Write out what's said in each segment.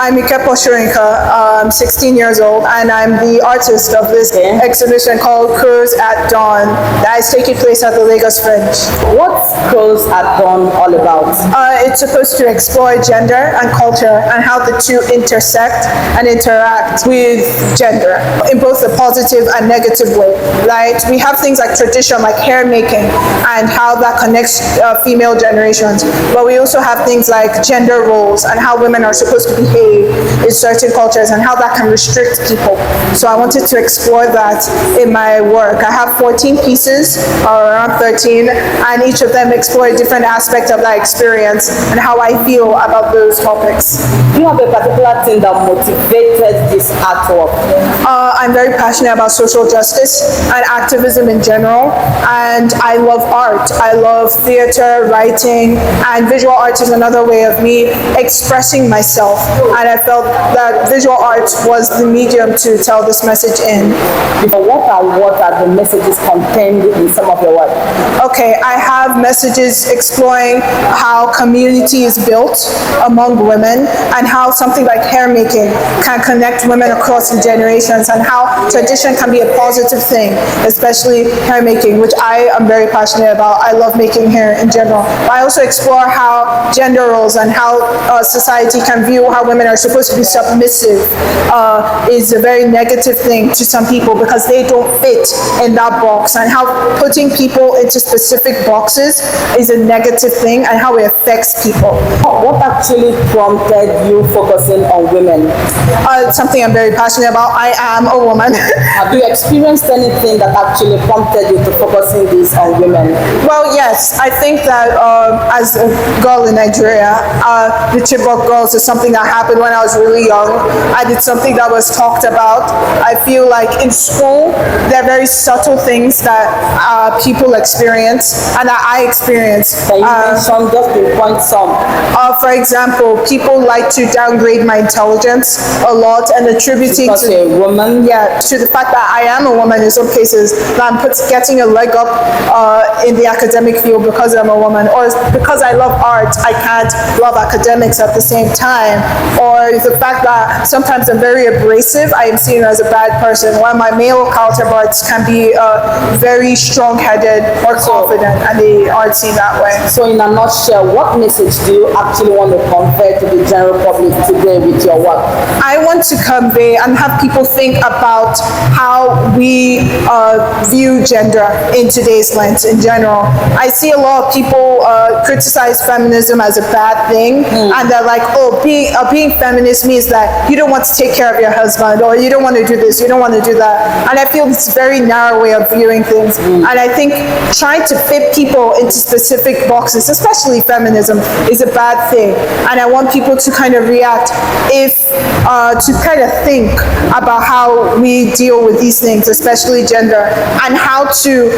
I'm Ikepo Soyinka. I'm 16 years old, and I'm the artist of this exhibition called Crows at Dawn that is taking place at the Lagos Fringe. What's Crows at Dawn all about? It's supposed to explore gender and culture and how the two intersect and interact with gender in both a positive and negative way. Like, we have things like tradition, like hair making, and how that connects female generations. But we also have things like gender roles and how women are supposed to behave in certain cultures and how that can restrict people. So I wanted to explore that in my work. I have 14 pieces, or around 13, and each of them explore a different aspect of that experience and how I feel about those topics. Do you have a particular thing that motivated this artwork? I'm very passionate about social justice and activism in general, and I love art. I love theater, writing, and visual art is another way of me expressing myself. And I felt that visual art was the medium to tell this message in. What are the messages contained in some of your work? Okay, I have messages exploring how community is built among women and how something like hair making can connect women across the generations and how tradition can be a positive thing, especially hair making, which I am very passionate about. I love making hair in general. But I also explore how gender roles and how society can view how women are supposed to be submissive is a very negative thing to some people because they don't fit in that box, and how putting people into specific boxes is a negative thing and how it affects people. What actually prompted you focusing on women? Something I'm very passionate about. I am a woman. Have you experienced anything that actually prompted you to focusing this on women? Well, yes. I think that as a girl in Nigeria, the Chibok girls is something that happened when I was really young, and it's something that was talked about. I feel like in school, there are very subtle things that people experience and that I experience. Can you mention, just pinpoint some? For example, people like to downgrade my intelligence a lot and attributing because you're a woman? Yeah, to the fact that I am a woman in some cases, that I'm getting a leg up in the academic field because I'm a woman, or because I love art, I can't love academics at the same time, or the fact that sometimes I'm very abrasive, I am seen as a bad person, while my male counterparts can be very strong-headed or confident, and they aren't seen that way. So in a nutshell, what message do you actually want to convey to the general public today with your work? I want to convey and have people think about how we view gender in today's lens in general. I see a lot of people criticize feminism as a bad thing, and they're like, oh, being feminist means that you don't want to take care of your husband, or you don't want to do this, you don't want to do that. And I feel it's a very narrow way of viewing things. And I think trying to fit people into specific boxes, especially feminism, is a bad thing. And I want people to kind of react to kind of think about how we deal with these things, especially gender, and how to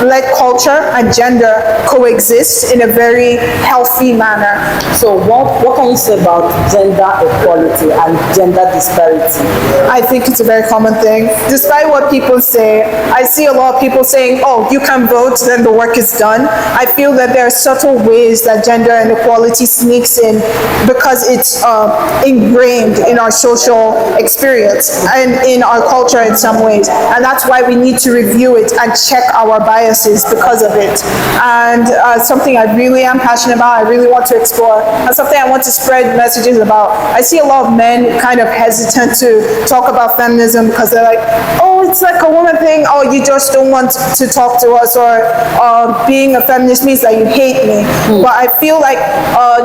let culture and gender coexist in a very healthy manner. So what can you say about gender equality and gender disparity? I think it's a very common thing. Despite what people say, I see a lot of people saying, oh, you can vote, then the work is done. I feel that there are subtle ways that gender inequality sneaks in because it's ingrained in our social experience and in our culture in some ways. And that's why we need to review it and check our biases because of it. And something I really am passionate about, I really want to explore, and something I want to spread messages about. I see a lot of men kind of hesitant to talk about feminism because they're like, oh, it's like a woman thing, oh, you just don't want to talk to us, or being a feminist means that you hate me. But I feel like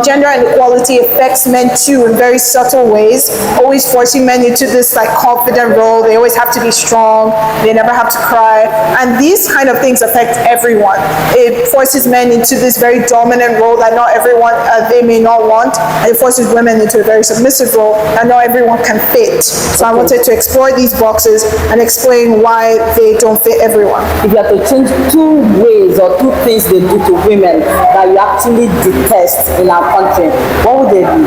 gender inequality affects men too in very subtle ways, always forcing men into this like confident role. They always have to be strong, they never have to cry, and these kind of things affect everyone. It forces men into this very dominant role that not everyone, they may not want, and it forces women into a very submissive role that not everyone can fit. So I wanted to explore these boxes and explain why they don't fit everyone. If you have to change two ways or two things they do to women that you actually detest in our country, what would they be?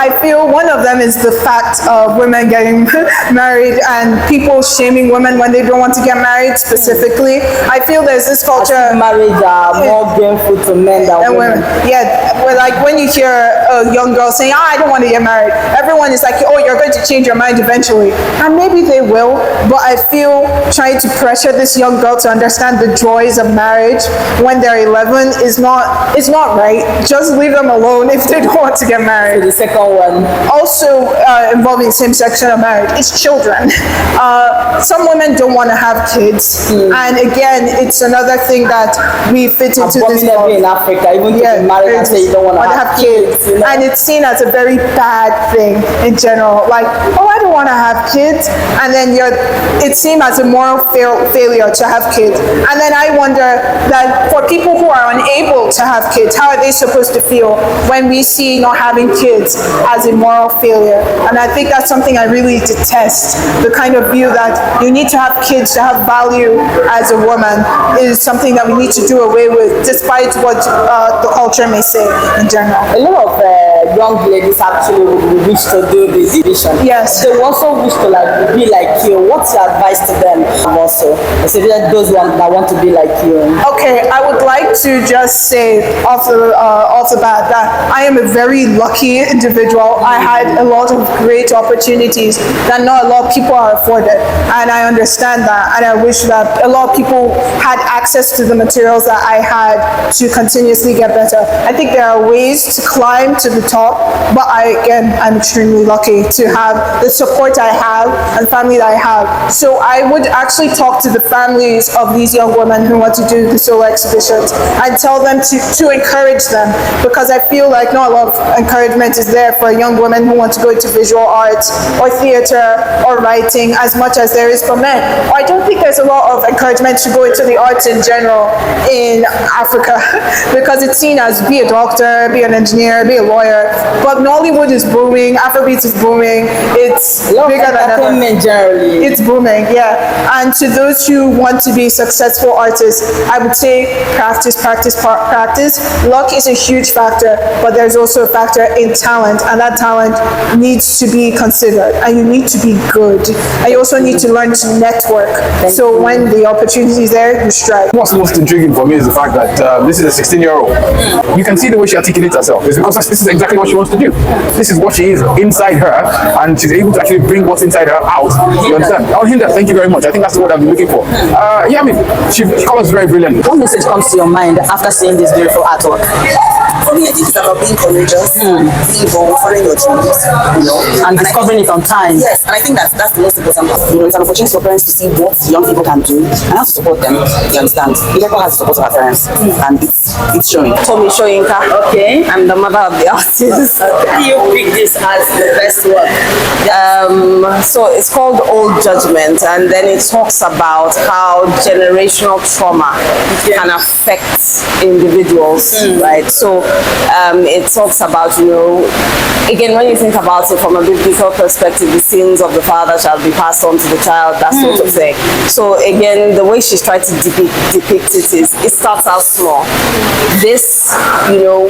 I feel one of of them is the fact of women getting married and people shaming women when they don't want to get married specifically. I feel there's this culture. Marriage are more painful to men than women. Yeah, well, like when you hear a young girl saying, I don't want to get married, everyone is like, oh, you're going to change your mind eventually. And maybe they will, but I feel trying to pressure this young girl to understand the joys of marriage when they're 11 is not right. Just leave them alone if they don't want to get married. The second one. Also involving same-sex marriage, it's children. Some women don't want to have kids. And again, it's another thing that we fit into this in Africa, even if you're married and say you don't want to have kids. You know? And it's seen as a very bad thing in general. Like, oh, I don't want to have kids. And then it's seen as a moral failure to have kids. And then I wonder that for people who are unable to have kids, how are they supposed to feel when we see not having kids as a moral failure? And I think that's something I really detest. The kind of view that you need to have kids to have value as a woman is something that we need to do away with, despite what the culture may say in general. A lot of young ladies actually wish to do this division. Yes. They also wish to be like you. What's your advice to them also? Especially those ones that want to be like you. Okay, I would like to just say off the bat that I am a very lucky individual. I had a lot of great opportunities that not a lot of people are afforded, and I understand that, and I wish that a lot of people had access to the materials that I had to continuously get better. I think there are ways to climb to the top, but I'm extremely lucky to have the support I have and family that I have. So I would actually talk to the families of these young women who want to do the solo exhibitions and tell them to encourage them, because I feel like not a lot of encouragement is there for young women who want to go into visual arts or theater or writing as much as there is for men. I don't think there's a lot of encouragement to go into the arts in general in Africa because it's seen as be a doctor, be an engineer, be a lawyer. But Nollywood is booming, Afrobeat is booming, it's bigger than ever. Generally. It's booming, yeah. And to those who want to be successful artists, I would say practice, practice, practice. Luck is a huge factor, but there's also a factor in talent, and that talent needs to be considered, and you need to be good. And you also need to learn to network. So when the opportunity is there, you strike. What's most intriguing for me is the fact that this is a 16-year-old. You can see the way she articulates herself. It's because this is exactly what she wants to do. This is what she is inside her, and she's able to actually bring what's inside her out. You understand? Hinda, thank you very much. I think that's the word I've been looking for. Yeah, I mean, she colors very brilliantly. What message comes to your mind after seeing this beautiful artwork? For me, I think it's about being courageous, being bold, following your dreams, and discovering it on time. Yes, and I think that's the most important part. It's an opportunity for parents to see what young people can do and how to support them. You understand? Ikepo has the support of our parents, and it's showing. Ikepo Soyinka. Okay, I'm the mother of the artist. You pick this as the best work. So it's called Old Judgment, and then it talks about how generational trauma can affect individuals, right? So it talks about, again, when you think about it from a biblical perspective, the sins of the father shall be passed on to the child, that sort of thing. So again, the way she's trying to depict it is, it starts out small. This,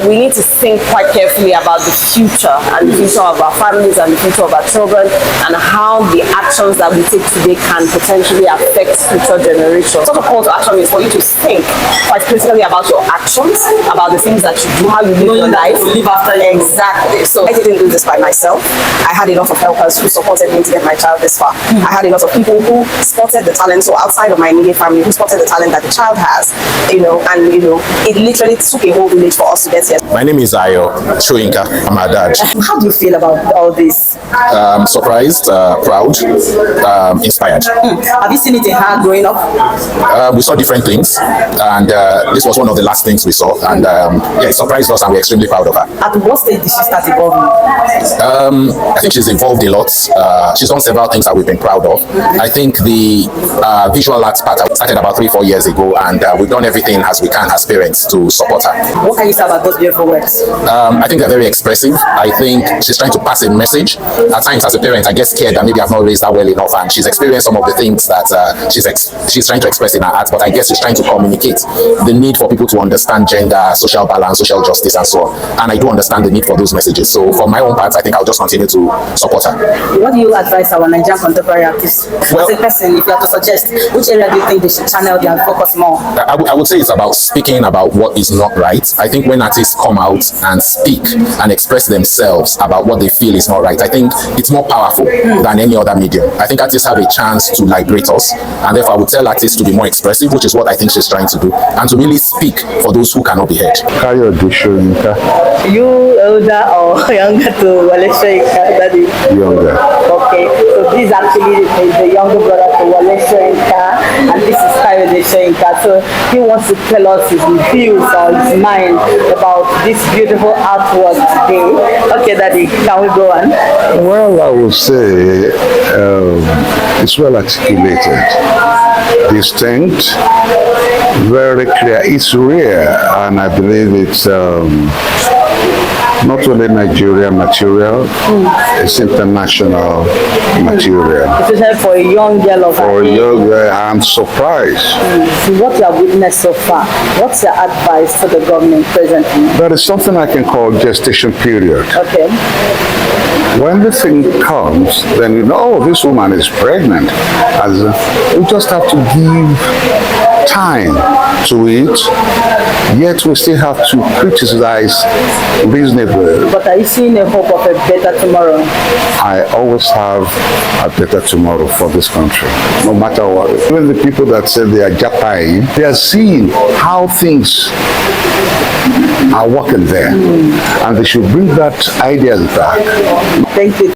we need to think quite carefully about the future and the future of our families and the future of our children, and how the actions that we take today can potentially affect future generations. Sort of call to action is for you to think quite critically about your actions, about the things that you do, how you live your life. Live after you. Exactly. So I didn't do this by myself. I had a lot of helpers who supported me to get my child this far. I had a lot of people who spotted the talent, so outside of my immediate family, who spotted the talent that the child has, it literally took a whole village for us to get here. My name is Ikepo Soyinka. I'm her dad. How do you feel about all this? Surprised, proud, inspired. Have you seen it in her growing up? We saw different things, and this was one of the last things we saw, and it surprised us, and we're extremely proud of her. At what stage did she start evolving? I think she's evolved a lot. She's done several things that we've been proud of. I think the visual arts part started about 3-4 years ago, and we've done everything as we can as parents to support her. What can you say about those beautiful works? I think they're very expressive. I think she's trying to pass a message. At times as a parent, I get scared that maybe I've not raised her well enough, and she's experienced some of the things that she's trying to express in her art, but I guess she's trying to communicate the need for people to understand gender, social balance, social justice, and so on. And I do understand the need for those messages. So for my own part, I think I'll just continue to to support her. What do you advise our Nigerian contemporary artists? Well, as a person, if you have to suggest, which area do you think they should channel their focus more? I would say it's about speaking about what is not right. I think when artists come out and speak and express themselves about what they feel is not right, I think it's more powerful than any other medium. I think artists have a chance to liberate us, and therefore I would tell artists to be more expressive, which is what I think she's trying to do, and to really speak for those who cannot be heard. Ikepo Soyinka. You older or younger to Wale Soyinka, Daddy? Younger. Okay, so this is actually the younger brother to Wale Soyinka, and this is Ikepo Soyinka. So he wants to tell us his views or his mind about this beautiful artwork today. Okay, Daddy, can we go on? Well, I would say it's well articulated, distinct, very clear. It's rare, and I believe it's not only Nigerian material, it's international material. Especially for a young girl of For our age. young, I'm surprised. So what you have witnessed so far, what's your advice to the government presently? There is something I can call gestation period. Okay. When the thing comes, then you know, oh, this woman is pregnant. We just have to give time to it, yet we still have to criticize reasonably. But are you seeing a hope of a better tomorrow? I always have a better tomorrow for this country, no matter what. Even the people that say they are japai, they are seeing how things are working there, and they should bring that ideas back. Thank you.